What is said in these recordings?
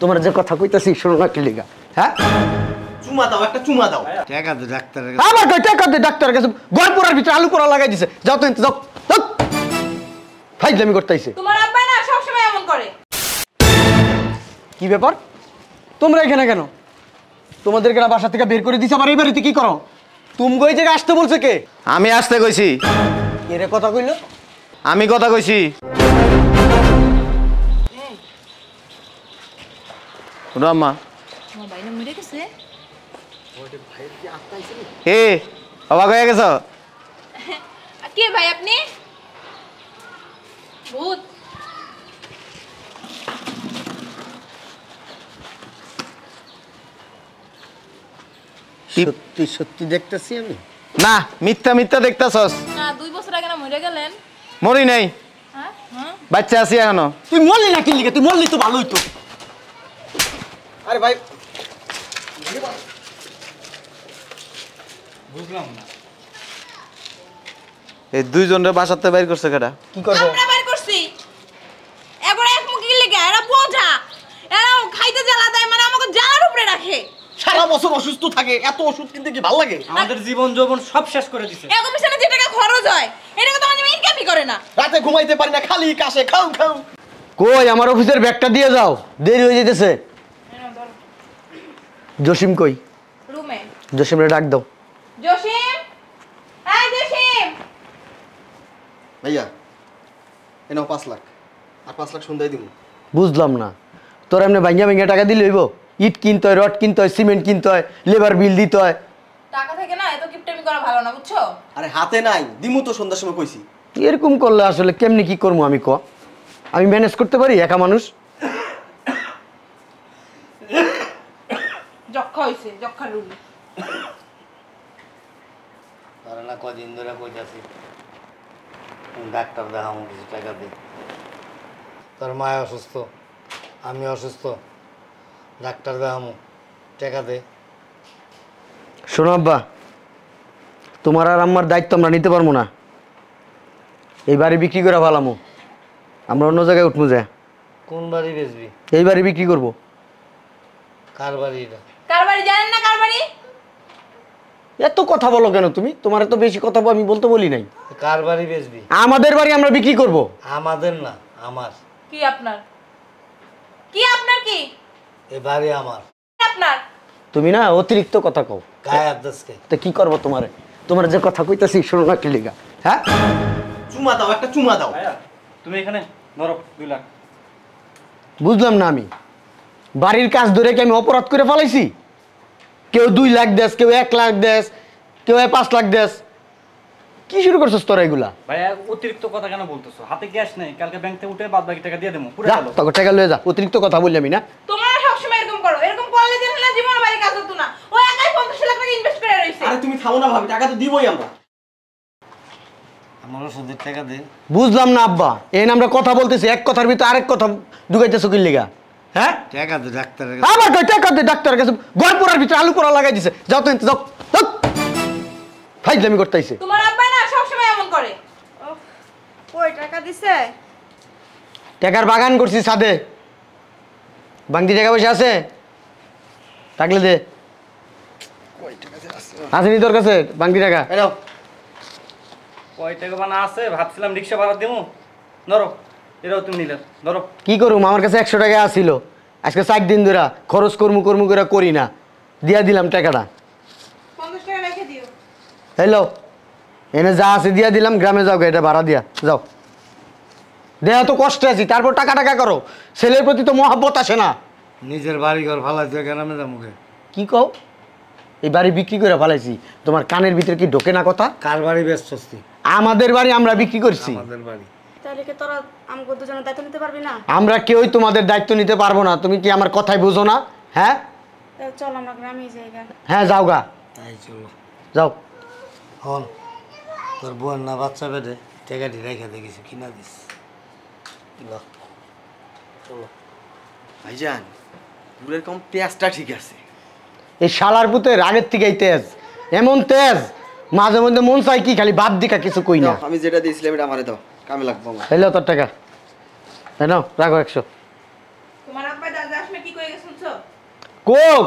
তোমার যে কথা কইতাছি শোনো না কি লিগা হ্যাঁ চুমা দাও একটা চুমা দাও টাকা দে ডাক্তারের আবার কই টাকা দে ডাক্তারের কাছে ঘর পোড়ার ভিতরে আলু পোড়া লাগাই দিছে যাও তো যাও ফাইজলামি করতেইছে তোমার আব্বা না সব সময় এমন করে কি ব্যাপার তোমরা এখানে কেন তোমাদেরকে না বাসা থেকে বের করে দিছে আবার এই বাড়িতে কি করো তুমি কই জায়গায় আসতে বলছে কে আমি আসতে কইছি এরে কথা কইলো আমি কথা কইছি রাম্মা আমার ভাই না মরে গেছে হে অবাক হয়ে গেছ কে ভাই আপনি ভূত সত্যি সত্যি দেখতেছি আমি না মিথ্যা মিথ্যা দেখতাছস না 2 বছর আগে না মরে গেলেন মরি নাই হ্যাঁ হ্যাঁ বাচ্চা আছি এখনো তুই মরলি না কি লিগে তুই মরলি তো ভালোই তো আরে ভাই বুঝলাম না এই দুইজনরে বাসাতে বাইর করছে কেডা কি করবো আমরা বের করছি এবারে এক মুখি লেগে এরা বোঝা এরা খাইতে জ্বালা দেয় মানে আমাকে জ্বালার উপরে রাখে সারা বছর অসুস্থ থাকে এত ওষুধ কিনতে কি ভালো লাগে আমাদের জীবন যৌবন সব শেষ করে দিছে এরকম পিছনে যে টাকা খরচ হয় এটাকে তো মানে ইনকামই করে না রাতে ঘুমাইতে পারি না খালি কাশে খাও খাও কই আমার অফিসের ব্যাগটা দিয়ে যাও দেরি হয়ে যেতেছে জসিম কই রুমে জসিমরে ডাক দাও জসিম এই জসিম ভাইয়া এনাও 5 লাখ আর 5 লাখ সন্ধ্যায় দিব বুঝলাম না তোর এমনি ভাঙ্গা ভাঙ্গা টাকা দিলে হইব ইট কিনতে হয় রড কিনতে হয় সিমেন্ট কিনতে হয় লেবার বিল দিতে হয় টাকা থেকে না এত কিপটামি করা ভালো না বুঝছো আরে হাতে নাই দিমু তো সন্ধ্যার সময় কইছি এরকম করলে আসলে কেমনি কি করবো আমি আমি ম্যানেজ করতে পারি একা মানুষ যক্ষা হইছে যক্ষার রুগী তারা না কদিন ধরে কইতাছি ডাক্তার দেখাবো কিছু টাকা দে তোর মা অসুস্থ আমি অসুস্থ ডাক্তার দেখাবো টাকা দে শোনো আব্বা তোমার আর আমার দায়িত্ব আমরা নিতে পারবো না এই বাড়ি বিক্রি করে ভালামো আমরা অন্য জায়গায় উঠবো যায় কোন বাড়ি বেচবি এই বাড়ি বিক্রি করবো কার বাড়ি এটা কার বাড়ি জানেন না কার বাড়ি এত কথা বলো কেন তুমি তোমার এত বেশি কথা আমি বলতে বলি নাই কার বাড়ি বেচবি আমাদের বাড়ি আমরা বিক্রি করব আমাদের না আমার কি আপনার কি আপনার কি এই বাড়ি আমার আপনার তুমি না অতিরিক্ত কথা কও গায়ে আদাসকে তো কি করবো তোমার যে কথা কইতাছি শোনো না কি লিগা হ্যাঁ চুমা দাও একটা চুমা দাও ভাইয়া তুমি এখানে ধরো 2 লাখ বুঝলাম না আমি বাড়ির কাজ ধরে কি আমি অপরাধ করে ফেলাইছি কেউ 2 লাখ দেস কেউ 1 লাখ দেস কেউ 5 লাখ দেস কি শুরু করছিস তোরা এগুলা ভাইয়া অতিরিক্ত কথা কেন বলতেছো হাতে ক্যাশ নেই কালকে ব্যাংক থেকে উঠে বাদ বাকি টাকা দিয়ে দেবো পুরো যা গেল তোকে টাকা লয়ে যা অতিরিক্ত কথা বললি আমি না তোমরা সবসময় এরকম করো এরকম করলে যে না জীবন বাড়ি কাজ হতো না ও একাই 50 লাখ টাকা ইনভেস্ট করে রইছে আরে তুমি থামো না ভাবি টাকা তো দিবই আমরা আমার ওষুধের টাকা দে বুঝলাম না আব্বা এই আমরা কথা বলতেছি এক কথার ভিতরে আরেক কথা ঢুকাইতেছো কি লিগা হ্যাঁ টাকা দে ডাক্তারের আবার কই টাকা দে ডাক্তারের কাছে ঘর পোড়ার ভিতরে আলু পোড়া লাগাই দিছে যাও তো যাও ফাইজলামি করতেইছে তোমার আব্বা না সবসময় এমন করে কই টাকা দিছে টাকার বাগান করছি ছাদে বাংতি টাকা পয়সা আছে থাকলে দে আসেনি তোর কাছে বাংতি টাকা এনাও কয় টাকা বানা আছে ভাবছিলাম রিক্সা ভাড়া দেবো ধরো এটাও তুমি নিলে ধরো কি করুম আমার কাছে 100 টাকা আসছিল আজকে 4 দিন ধরে খরচ কর্ম করে করি না দিয়া দিলাম টাকাটা 50 টাকা রেখে দিও হ্যালো এনে যা আছে দিয়া দিলাম গ্রামে যাও এটা ভাড়া দিয়া যাও দেয়া তো কষ্টে আছি তারপর টাকা করো ছেলের প্রতি তো মহব্বত আসে না নিজের বাড়ি ঘর ফালাইতে গ্রামে যা মুখে কি কও এই বাড়ি বিক্রি করে ফেলাইছি তোমার কানের ভিতরে কি ঢোকে না কথা কার বাড়ি বেচছস তুই আমাদের বাড়ি আমরা বিক্রি করছি আমাদের বাড়ি তাহলে কি তোরা আমাকে দুজনের দায়িত্ব নিতে পারবি না আমরা কেউই তোমাদের দায়িত্ব নিতে পারবো না তুমি কি আমার কথাই বুঝো না হ্যাঁ চল আমরা গ্রামে যাই হ্যাঁ যাও গা তাই চলো যাও হন তোর বোন না বাচ্চা বেঁধে টাকাটি রেখে দেখেছি কিনা দিস চলো ভাইজান পুরের কম পেঁয়াজটা ঠিক আছে এই শালার পুতের আগের থেকেই তেজ এমন তেজ মাঝে মধ্যে মন চাই কি খালি বাদ দিকা কিছু কই না আমি যেটা দিয়েছিলাম এটা আমারে দাও কামে লাগবো আমার হ্যালো তোর টাকা হ্যাঁ নাও রাখো 100 তোমার আব্বা দাদা আসলে কি কই লাগে শুনছো? কোক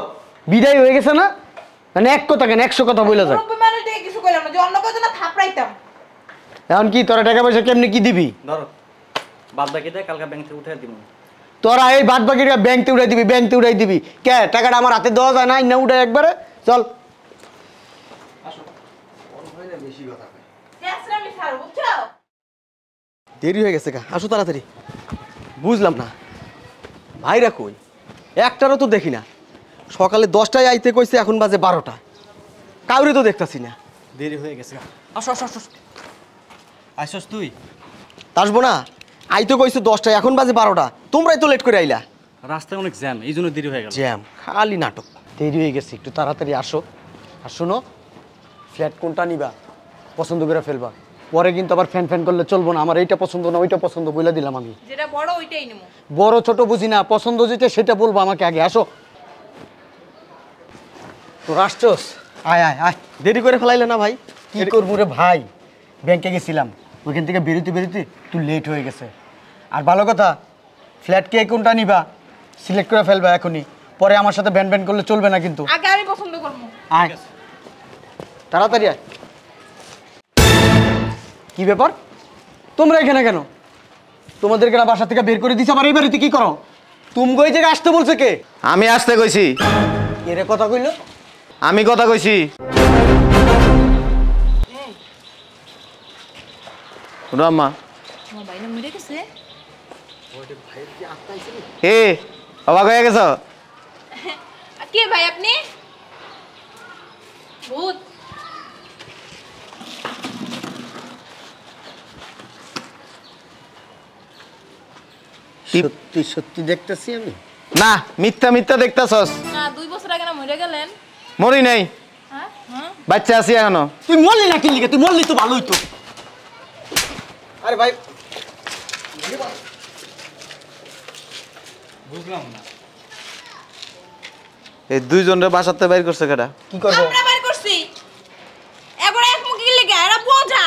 বিদায় হয়ে গেছে না, মানে এক কথা কেন 100 কথা বলে যাক। মুরব্বি মানুষ দেখে কিছু কইলাম না, যে অন্য কথা না থাপড়াইতাম। এখন কি তোরা টাকা পয়সা কেমনি কি দিবি? ধরো বাদ বাকিটা কালকে ব্যাংক থেকে উঠে দিব। তোরা এই বাদ বাকিটা ব্যাংকে উড়াই দিবি, ব্যাংকে উড়াই দিবি কে? টাকাটা আমার হাতে দেওয়া যায় না, না উঠাই একবারে চল। বেশি কথা কয়। চেষ্টামি ছাড়ো, বুঝছো? দেরি হয়ে গেছে গা, আসো তাড়াতাড়ি। বুঝলাম না ভাইরা কই, একটারও তো দেখি না। সকালে 10টায় আইতে কইছে, এখন বাজে 12টা, কাউরে তো দেখতাছি না। দেরি হয়ে গেছে। আসো আসো আসো। আইসস তুই? আসবো না, আইতে কইছে 10টায়, এখন বাজে 12টা, তোমরাই তো লেট করে আইলা। রাস্তায় অনেক জ্যাম, এই জন্য দেরি হয়ে গেল। জ্যাম, খালি নাটক। দেরি হয়ে গেছে, একটু তাড়াতাড়ি আসো। আর শোনো, ফ্ল্যাট কোনটা নিবা পছন্দ করে ফেলবা, পরে কিন্তু আবার ফ্যান ফ্যান করলে চলবো না। আমার এইটা পছন্দ না, ওইটা পছন্দ বলে দিলাম আমি। যেটা বড় ওইটাই নেবো। বড় ছোট বুঝি না, পছন্দ যেটা সেটা বলবো আমাকে আগে। আসো। তোর আসছস? আয় আয় আয়, দেরি করে ফেলাইলে না ভাই? কি করবো রে ভাই, ব্যাংকে গেছিলাম, ওইখান থেকে বেরোতে বেরোতে একটু লেট হয়ে গেছে। আর ভালো কথা, ফ্ল্যাট কে কোনটা নিবা সিলেক্ট করে ফেলবা এখনই, পরে আমার সাথে ব্যান ব্যান করলে চলবে না কিন্তু। আগে আমি পছন্দ করবো। আয় তাড়াতাড়ি আয়। কি ব্যাপার, তোমরা এখানে কেন? তোমাদেরকে না বাসা থেকে বের করে দিছে, আবার এই বাড়িতে কি করো? তুমি ওই জায়গায় আসতে বলছে কে? আমি আসতে কইছি। এরে কথা কইলো? আমি কথা কইছি। রাম্মা আমার ভাই না মরে গেছে। এ অবাক হয়ে গেছ? কে ভাই আপনি? ভূত? সত্যি সত্যি দেখতেছি আমি। না, মিথ্যা মিথ্যা দেখতাছস। না 2 বছর আগে না মরে গেলেন। মরি নাই, হ্যাঁ হ্যাঁ। বাচ্চা আছি এখনো। তুই মরলি না কি লিখে? তুই মরলি তো ভালোই তো। আরে ভাই, বুঝলাম না। এই দুইজনের বাসাতে বাইর করছে কেডা? কি করবো? আমরা বের করছি। এবার এক মুখি লিগা এরা বোঝা।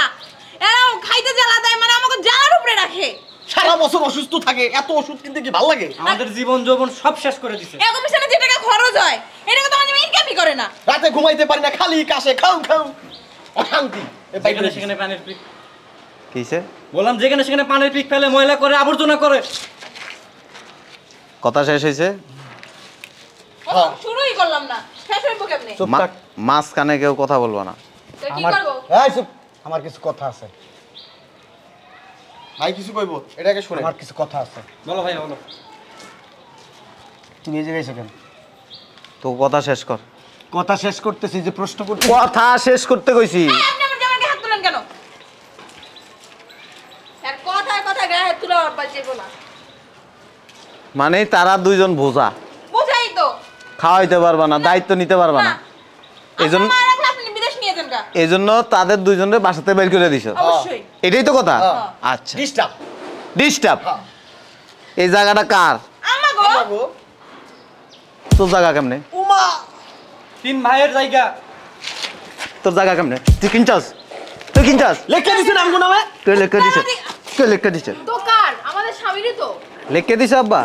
এরা খাইতে জ্বালা দেয়, মানে আমাকে জ্বালার উপরে রাখে। সারা বছর অসুস্থ থাকে, এত ওষুধ কিনতে কি ভালো লাগে? আমাদের জীবন যৌবন সব শেষ করে দিছে। এরকম পিছনে যে টাকা খরচ হয়, এটা তো আমাদের ইনকামই করে না। রাতে ঘুমাইতে পারি না, খালি কাশে, খাও খাও, অশান্তি। যেখানে সেখানে পানির পিক, কিছে? বললাম যেখানে সেখানে পানির পিক ফেলে, ময়লা করে, আবর্জনা করে। কথা শেষ হয়েছে? ও তো শুরুই করলাম না, শেষ হইব কেমনে? চুপ থাক। মাঝখানে কেউ কথা বলবো না। তো কি আমার করব? এই চুপ, আমার কিছু কথা আছে। ভাই কিছু কইবো, এটাকে শুনে। আমার কিছু কথা আছে। বলো ভাই বলো। তুমি এই জায়গায় এসে কেন? তো কথা শেষ কর। কথা শেষ করতেছি, যে প্রশ্ন করতে। কথা শেষ করতে কইছি। এই, আপনি আমার জামাইকে হাত তুলেন কেন? আর কথায় কথায় গায়ে হাত তুলে আর বাজে বলা। মানে তারা দুইজন বোঝা, বুঝাই তো। খাওয়াইতে পারবা না, দায়িত্ব নিতে পারবা না, এই জন্য আপনার মা রাখলে আপনি বিদেশ নিয়ে যান গা। এই জন্য তাদের দুইজনের বাসাতে বের করে দিছ। অবশ্যই। এটাই তো কথা। হ্যাঁ। আচ্ছা, ডিস্টার্ব। ডিস্টার্ব। এই জায়গাটা কার? আমাগো। তোর জায়গা কেমনে? উমা, 3 ভাইয়ের জায়গা। তোর জায়গা কেমনে? তুই কিনছস? তুই কিনছস? লেখা দিছেন আমগো নামে? কে লেখা দিছে? কে লেখা দিছে? তো কার? আমাদের স্বামীরই তো। লেখা দিছে আব্বা?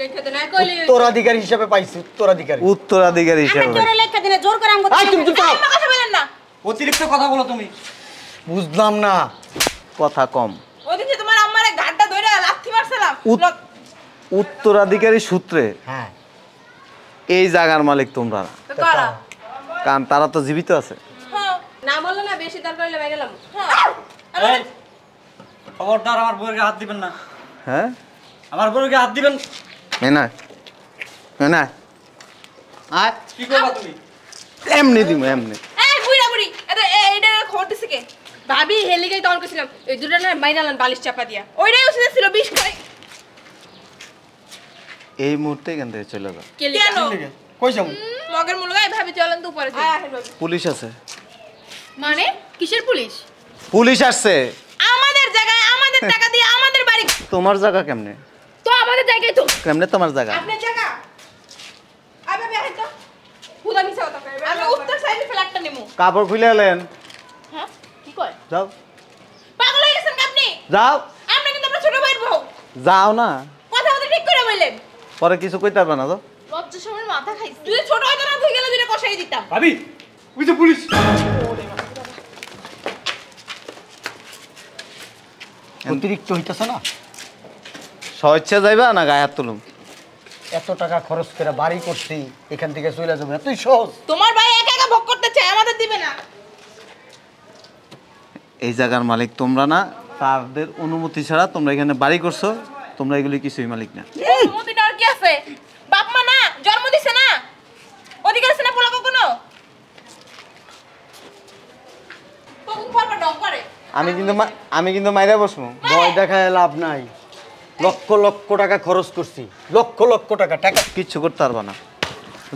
রেখে দেন, না কইলে উত্তরাধিকারী হিসেবে পাইছি, উত্তরাধিকারী। উত্তরাধিকারী হিসেবে। লেখা দিলে জোর করে আমগো আই তুমি চুপ থাকো। আমার কথা বলেন না। অতিরিক্ত কথা বলো তুমি। বুঝলাম না। কথা কম। ওদিন যে তোমার আম্মারে ঘাটটা ধরে লাথি মারছিলাম। উত্তরাধিকারী সূত্রে হ্যাঁ, এই জায়গার মালিক তোমরা না। তো কারা? কারণ তারা তো জীবিত আছে। হ্যাঁ। না বললে না বেশি দরকার হলে গেলাম। হ্যাঁ। এই, খবরদার আমার বউয়ের গায়ে হাত দিবেন না। হ্যাঁ, আমার বউয়ের গায়ে হাত দিবেন। না না, আর কি করবা তুমি? এমনি দিব এমনি। এই বুইড়া বুড়ি, এইটা খবর দিছে কে? ভাবি হেলিকেই তখন কইছিলাম এই দুটো না মাইরালান বালিশ চাপা দিয়া। ওইটাই ওষুধ ছিল 20 করে। এই মুহূর্তে এখান থেকে চলে যাও। কেন? কই যাবো? মগের মুলগায় ভাবি চলেন তো উপরে যাই। পুলিশ আছে। মানে কিসের পুলিশ? পুলিশ আসছে। আমাদের জায়গায় আমাদের টাকা দিয়ে আমাদের বাড়ি। তোমার জায়গা কেমনে? তো আমাদের জায়গায় তো। কেমনে তোমার জায়গা? আপনার জায়গা? আবে বে তো। খুদা মিছা কথা কয়। আমি উত্তর সাইডে ফ্ল্যাটটা নেবো। কাপড় খুলে এলেন। হ্যাঁ? কি কয়? যাও পাগল হয়ে গেছেন কি আপনি? যাও আপনি কিন্তু আপনার ছোট ভাইয়ের বউ। যাও না। কথা বলতে ঠিক করে বললেন। পরে কিছু কইতে পারবে না তো। লজ্জা সময় মাথা খাইছে। তুই ছোট হয়তো না, তুই গেলে দুটো কষাই দিতাম। ভাবি ওই যে পুলিশ। অতিরিক্ত হইতেছে না? স্বেচ্ছা যাইবা না গায়ে হাত তুলুম? এত টাকা খরচ করে বাড়ি করছি, এখান থেকে চলে যাবো এতই সহজ? তোমার ভাই একা একা ভোগ করতে চায়, আমাদের দিবে না। এই জায়গার মালিক তোমরা না, তাদের অনুমতি ছাড়া তোমরা এখানে বাড়ি করছো, তোমরা এগুলি কিছুই মালিক না। অনুমতিটা আর কি আছে? বাপ মা না জন্ম দিছে না, অধিকার আছে না পোলা কখনো? কখন পরপর ডং করে। আমি কিন্তু মাইরা বসবো। ভয় দেখায় লাভ নাই। লক্ষ লক্ষ টাকা খরচ করছি, লক্ষ লক্ষ টাকা। টাকা কিচ্ছু করতে পারবা না,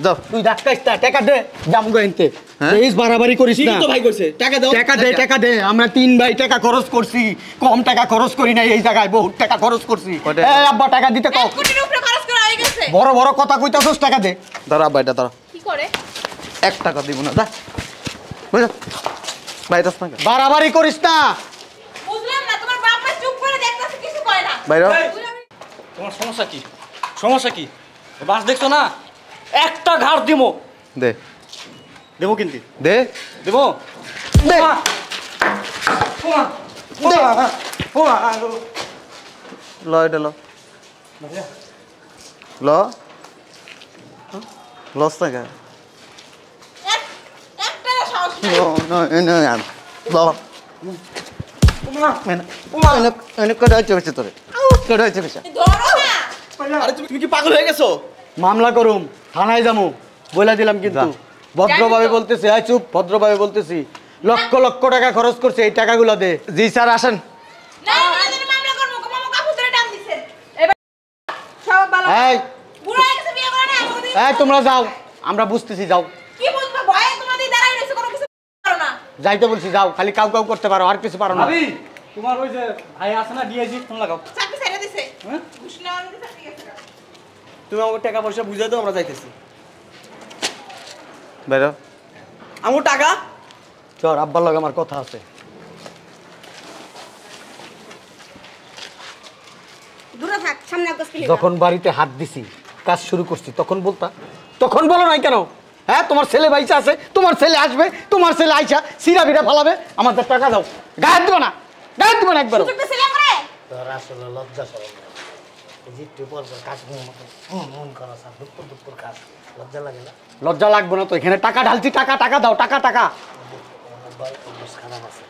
যাও। তুই ডাক্তাইস না, টাকা দে, জামগো এনতে। হ্যাঁ? এই বাড়াবাড়ি করিস না। ভাই কইছে টাকা দাও। টাকা দে, টাকা দে। আমরা 3 ভাই টাকা খরচ করছি, কম টাকা খরচ করি না। এই জায়গায় বহুত টাকা খরচ করছি। কয়টা? এই আব্বা টাকা দিতে কও। 1 কোটির উপরে খরচ করা হয়ে গেছে। বড় বড় কথা কইতাছস, টাকা দে। ধরো আব্বা, এটা ধরো। কি করে? 1 টাকা দিব না, যা বুঝা বাইরে না। বাড়াবাড়ি করিস না। বুঝলাম না, তোমার বাপ মা চুপ করে দেখতাছে, কিছু কয় না। বাইরে তোমার সমস্যা কি? সমস্যা কি? বাস দেখছো না, একটা ঘাড় দিমো। দে, দেবো কিন্তু, দে, দেবো। দে। ল এটা ল, ল লস না কে? একটা সাহস নাই। ল কটা হচ্ছে তোরে, কটা হচ্ছে পেশা। ধরো না। আরে তুমি কি পাগল হয়ে গেছো? মামলা করুম, থানায় যামু, বলে দিলাম কিন্তু। যা। ভদ্রভাবে বলতেছি, হ্যাঁ চুপ, ভদ্রভাবে বলতেছি। লক্ষ লক্ষ টাকা খরচ করছে, এই টাকাগুলো দে। জি স্যার আসেন। না মামলা করবো, মামা কাপড় ধরে টান দিছে। এবার সব ভালো। এই বুড়া হয়ে গেছে, বিয়ে করে না আমাদের। এই তোমরা যাও, আমরা বুঝতেছি, যাও। কি বুঝবা, ভয়ে তোমাদের দাঁড়াই রইছে, কোনো কিছু করো না। যাইতে বলছি, যাও। খালি কাউ কাউ করতে পারো, আর কিছু পারো না। ভাবি তোমার ওই যে ভাই আছে না, ডিআইজি, ফোন লাগাও। চাকরি ছেড়ে দিছে। হ্যাঁ? ঘুষ নেওয়ার মধ্যে চাকরি গেছে। তুমি আমাকে টাকা পয়সা বুঝাই দাও, আমরা যাইতেছি। বাইরে আমার টাকা চল, আব্বার লগে আমার কথা আছে। দূরে থাক, সামনে আগস পেলি। যখন বাড়িতে হাত দিছি, কাজ শুরু করছি, তখন বলতা, তখন বলো নাই কেন? হ্যাঁ, তোমার ছেলে বাইচা আছে, তোমার ছেলে আসবে, তোমার ছেলে আইসা সিরা বিরা ফালাবে, আমাদের টাকা দাও। গায়ে দিবা না, গায়ে দিবা না একবার। সুযোগটা ছেলে করে। তোর আসলে লজ্জা সরম নাই। এই যে একটু পর পর কাজ করা স্যার, দুপুর কাজ, লজ্জা লাগে না? লজ্জা লাগবে না তো, এখানে টাকা ঢালছি, টাকা টাকা দাও, টাকা টাকা। অভ্যাস খারাপ আছে।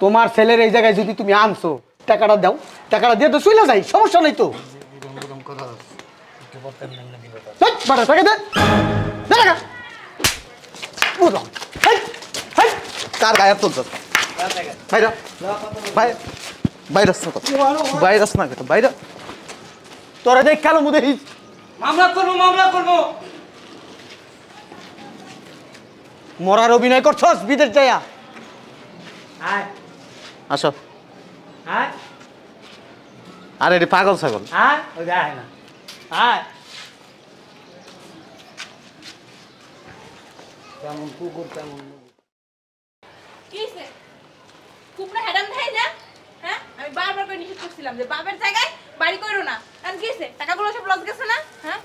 তোমার ছেলের এই জায়গায় যদি তুমি আনছো, টাকাটা দাও, টাকাটা দিয়ে তো চলে যাই, সমস্যা নেই তো। এরকম কথা আছে, একটু পর তেমনি এমনি দিবে তোর। হেই, বাড়া, টাকা দে, দে টাকা। বুঝলাম। হেই, হেই। কার গায়ে তুলছ? বাইরে ভাই, বাইরে বাইরে না কেটে বাইরে। তোরা দেখ কালো মুদে হিস। মামলা করবো, মামলা করবো। মরার অভিনয় করছস বিদেশ যাইয়া। আয় আসো। আয় আরে এটি পাগল ছাগল। আয়, ওই যায় না। আয় কেমন কুকুর কেমন। কি হইছে? কুপড়া হেডাম দেয় না? হ্যাঁ? আমি বারবার করে নিষেধ করছিলাম যে বাপের জায়গায় বাড়ি কইরো না। কারণ কি হইছে? টাকাগুলো সব লস গেছে না? হ্যাঁ?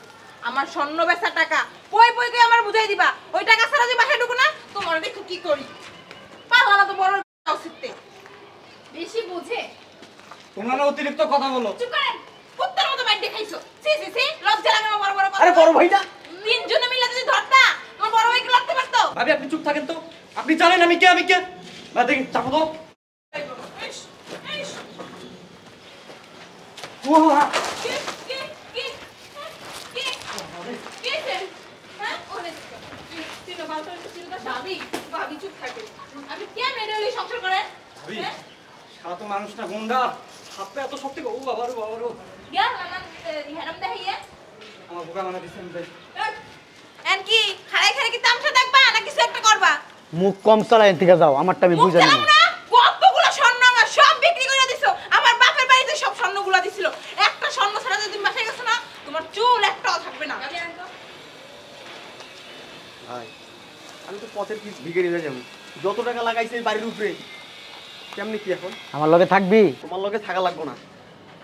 আমার স্বর্ণ বেচা টাকা। পই পই করে আমার বুঝাই দিবা। ওই টাকা ছাড়া যে বাসায় ঢুকো না, তোমার দেখো কি করি। পারলা না তো বড় উচিতে। বেশি বুঝে। তোমরা না অতিরিক্ত কথা বলো। চুপ করেন। কুত্তার মতো মাইর দেখাইছো। সি সি সি, লজ্জা লাগে আমার বড় বড় কথা। আরে বড় ভাইটা। তিনজনে মিলে যদি ধরতা, তোমার বড় ভাইকে লাগতে পারতো। ভাবি আপনি চুপ থাকেন তো, আপনি জানেন আমি কে, আমি কে। না দেখি চাপো তো। ইস, ইস। ও হা। কি কি কি কি কি হইছে? হ্যাঁ? ওরে তিনো বালতো তিনো তো ভাবি, ভাবি চুপ থাকে। আমি কে মেরে ওই সংসার করে? ভাবি হ্যাঁ? সারা তো মানুষটা গুন্ডা, হাতটা এত শক্তি। ও বাবা রে বাবা রে। গিয়া আমার হেরাম দেখাইয়া। আমার বোকা মানে দিছেন ভাই। এন কি খাড়াই খাড়াই কি তামসা দেখবা না কিছু একটা করবা? মুখ কম চালাই থেকে যাও, আমারটা আমি মুখ বুঝাই চালাম না। না, কতগুলো স্বর্ণ আমার সব বিক্রি করে দিছো। আমার বাপের বাড়িতে সব স্বর্ণগুলো দিছিল। একটা স্বর্ণ ছাড়া যদি তুমি বাসায় গেছো না, তোমার চুল একটাও থাকবে না। ভাই আমি তো পথের কি ভিখারি হয়ে যাবো। যত টাকা লাগাইছে এই বাড়ির উপরে, কেমনি কি এখন? আমার লগে থাকবি? তোমার লগে থাকা লাগবো না।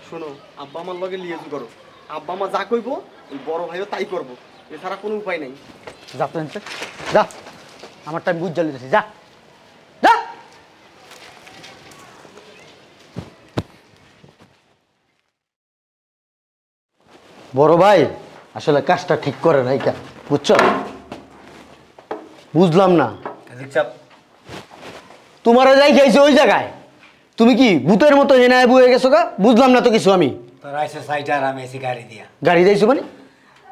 শোনো, আব্বা আমার লগে লিয়েজু করো। আব্বা মা যা কইবো ওই বড় ভাইও তাই করবো, এছাড়া কোনো উপায় নেই। যা তো এনতে, যা, আমার টাইম বুঝ জ্বালিয়ে দিয়েছি, যা যা। বড় ভাই আসলে কাজটা ঠিক করে নাই কেন বুঝছো? বুঝলাম না। রিক্সা তোমারা যাই খাইছে ওই জায়গায়, তুমি কি ভূতের মতো হেনায় বয়ে গেছো গা? বুঝলাম না তো কিছু আমি। তোর আইসে সাইড আর আমি এসি গাড়ি দিয়া গাড়ি যাইছো মানে?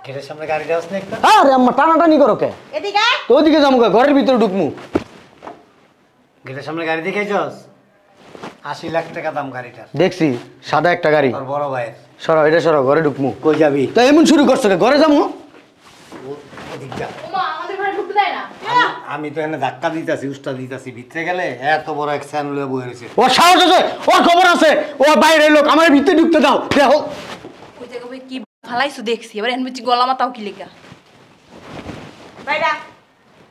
গেটের সামনে গাড়ি দেওয়াস না একটা? আরে আম্মা টানাটানি করো কে? এদিকে তো ওদিকে যাবো কে? ঘরের ভিতরে ঢুকমু। গেটের সামনে গাড়ি দেখাইছস? 80 লাখ টাকা দাম গাড়িটার, দেখছি সাদা একটা গাড়ি। তোর বড় ভাইয়ের। সরাও এটা, সরাও, ঘরে ঢুকমু। কই যাবি? তো এমন শুরু করছো কে? ঘরে যাবো। এদিক যা। ওমা আমাদের ঘরে ঢুকতে দেয় না। আমি তো এনে ধাক্কা দিতেছি, উস্তা দিতেছি, ভিতরে গেলে এত বড় এক স্যান্ডেলে বয়ে রয়েছে। ওর সাহস আছে, ওর খবর আছে, ও বাইরের লোক, আমার ভিতরে ঢুকতে দাও। দেখো ওই জায়গা বই কি ফালাইছো দেখছি, এবার এনবিচি গলা মাথাও কি লেগা বাইরা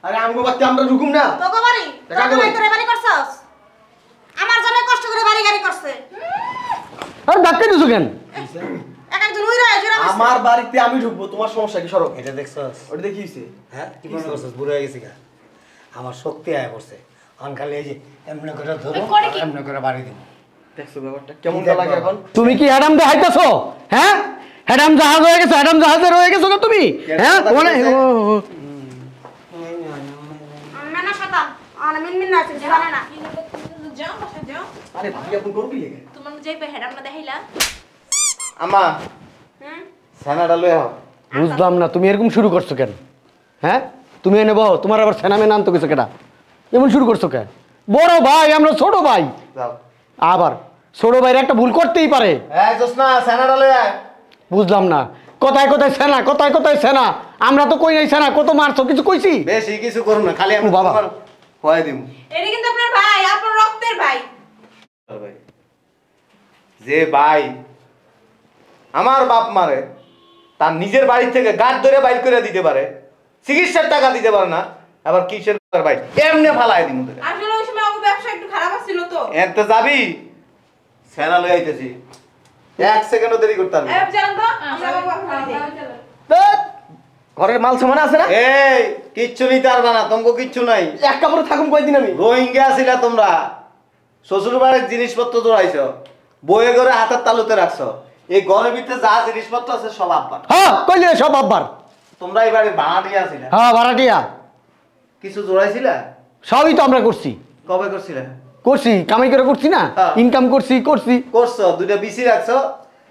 আরে আমগো বাচ্চা আমরা ঢুকুম না। তোকে বাড়ি টাকা তোকে কই? বাড়ি করে বাড়ি করছস? আমার জন্য কষ্ট করে বাড়ি গাড়ি করছে। আর ধাক্কা দিছো কেন? এক একজন উইরা জুরা বসে। আমার বাড়িতে আমি ঢুকবো, তোমার সমস্যা কি? সরো। এটা দেখছস? ওটা দেখিয়েছে। হ্যাঁ, কি মনে করছস? বুড়ো হয়ে গেছি গা। আমার শক্তি আয় পড়ছে। অন খালি এই যে এমনি করে ধরো, এই করে কি? এমনি করে বাড়ি দিব। দেখছো ব্যাপারটা কেমন লাগে এখন? তুমি কি হ্যাডাম দেখাইতেছো? হ্যাঁ, হ্যাডাম জাহাজ হয়ে গেছো, হ্যাডাম জাহাজে রয়ে গেছো না তুমি? হ্যাঁ মানে মেনা শতান আর মিনমিন না আছে জানে না। যাও বাসা যাও। আরে ভাবি আপনি করবি লেগে? তোমার যাইবে হেডাম না দেখাইলা। আম্মা হুম ছানাটা লয়ে আও। বুঝলাম না তুমি এরকম শুরু করছো কেন? হ্যাঁ, তুমি এনে বহ, তোমার আবার সেনামে নাম তো কিছু কেটা এমন শুরু করছো কেন? বড় ভাই, আমরা ছোট ভাই। যাও। আবার ছোট ভাইয়ের একটা ভুল করতেই পারে। এই জোসনা ছানাটা লয়ে আয়। বুঝলাম না, কথায় কথায় সেনা, কথায় কথায় সেনা। আমরা তো কই নাই সেনা, কত মারছো, কিছু কইছি? বেশি কিছু করুন না, খালি আমি ও বাবা। তোমার হয়ে দিমু। এটা কিন্তু আপনার ভাই, আপনার রক্তের ভাই। ভাই যে ভাই আমার বাপ মারে তার নিজের বাড়ি থেকে গাছ ধরে বাইর করে দিতে পারে, চিকিৎসার টাকা দিতে পারে না, আবার কিসের ভাই এমনি ফালাই দিমু তোরে। আসলে ওই সময় আমার ব্যবসা একটু খারাপ ছিল তো। এনতে যাবি সেনা লয়ে আইতেছি, 1 সেকেন্ডও দেরি করতে পারবি না। এই জানেন তো আমরা বাবা খাই ধ্যাৎ, ঘরের মাল সামান আছে না? এই কিচ্ছু নিতে পারবে না, তোমাকে কিচ্ছু নাই। এক কাপড়ে থাকুম কয়দিন আমি? রোহিঙ্গা ছিলা তোমরা, শ্বশুর বাড়ির জিনিসপত্র জোড়াইছো, বয়ে করে হাতের তালুতে রাখছো। এই ঘরের ভিতরে যা জিনিসপত্র আছে সব আব্বার। হ্যাঁ কইলে সব আব্বার। তোমরা এই বাড়ির ভাড়া দিয়ে আসিলা, হ্যাঁ ভাড়াটিয়া কিছু জোড়াইছিলা? সবই তো আমরা করছি। কবে করছিলা? করছি, কামাই করে করছি না, হ্যাঁ। ইনকাম করছি করছি। করছো, 2টা বিসি রাখছো,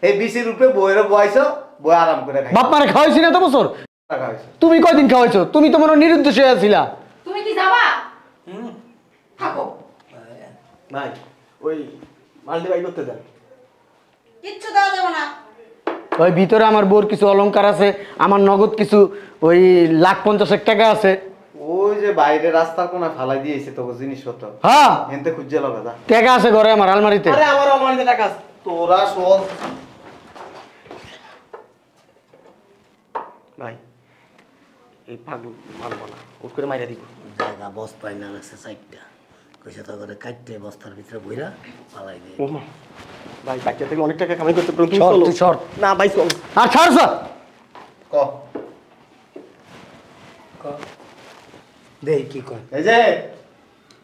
এই বিসির উপরে বইয়েরও বয়াইছো, বই আরাম করে খাই বাপ মারে খাওয়াইছি না তো বছর। টাকা হয়েছে। তুমি কয়দিন খাওয়াইছো? তুমি তো মনে হয় নিরুদ্দেশ হয়ে আছিলা। তুমি কি যাবা? থাকো। ভাই ওই মালটি বাই করতে দেন। কিচ্ছু দেওয়া যাবে না। ওই ভিতরে আমার বোর কিছু অলংকার আছে, আমার নগদ কিছু ওই 1,50,000 টাকা আছে। ওই যে বাইরে রাস্তার কোনা ফালাই দিয়েছে তোকে জিনিসপত্র, হ্যাঁ এনতে খুঁজে লবে যা। টাকা আছে ঘরে আমার আলমারিতে। আরে আমার অলমারিতে টাকা আছে। তোরা শোন ভাই এই পাগল মারবো না, উঠ করে মাইরা দিব। জায়গা বস্তায় না রাখছে সাইডটা, কইছে তো করে কাটতে বস্তার ভিতরে বইরা পালাই দিয়ে। ও মা, ভাই বাচ্চা থেকে অনেক টাকা কামাই করতে পারো, তুমি সর, চলো। তুই সর। না ভাই চল। আর ছাড়ছ ক দেই কি কয়? এই যে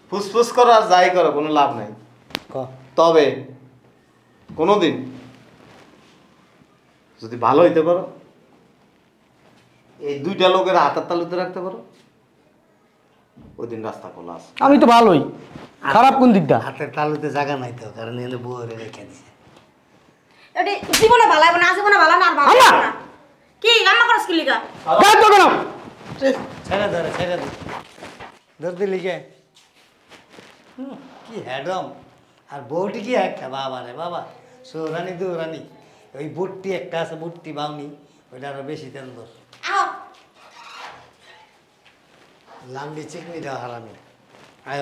ফুসফুস করো আর যাই করো কোনো লাভ নাই। ক তবে কোনোদিন যদি ভালো হইতে পারো, এই 2টা লোকের হাতের তালুতে রাখতে পারো, ওই দিন রাস্তা খোলা আছে। আমি তো ভালোই, খারাপ কোন দিকটা? হাতের তালুতে জায়গা নাই তো, কারণ এনে বউরে রেখে দিছে। এটি জীবনে ভালো হবে না, জীবনে ভালো না আর ভালো হবে না। কি রান্না করছ কি লিগা? গায়ে তো কেন? ছেড়ে ধরে ছেড়ে দে, ধর দিলি কে? কি হ্যাডম আর বউটি কি একটা, বাবা রে বাবা, সৌরানি দৌরানি। ওই বুটটি একটা আছে, বুটটি বাউনি, ওইটা আরো বেশি তেল দোষ। আও লাম্বি চিকনিটা হারামি। আয়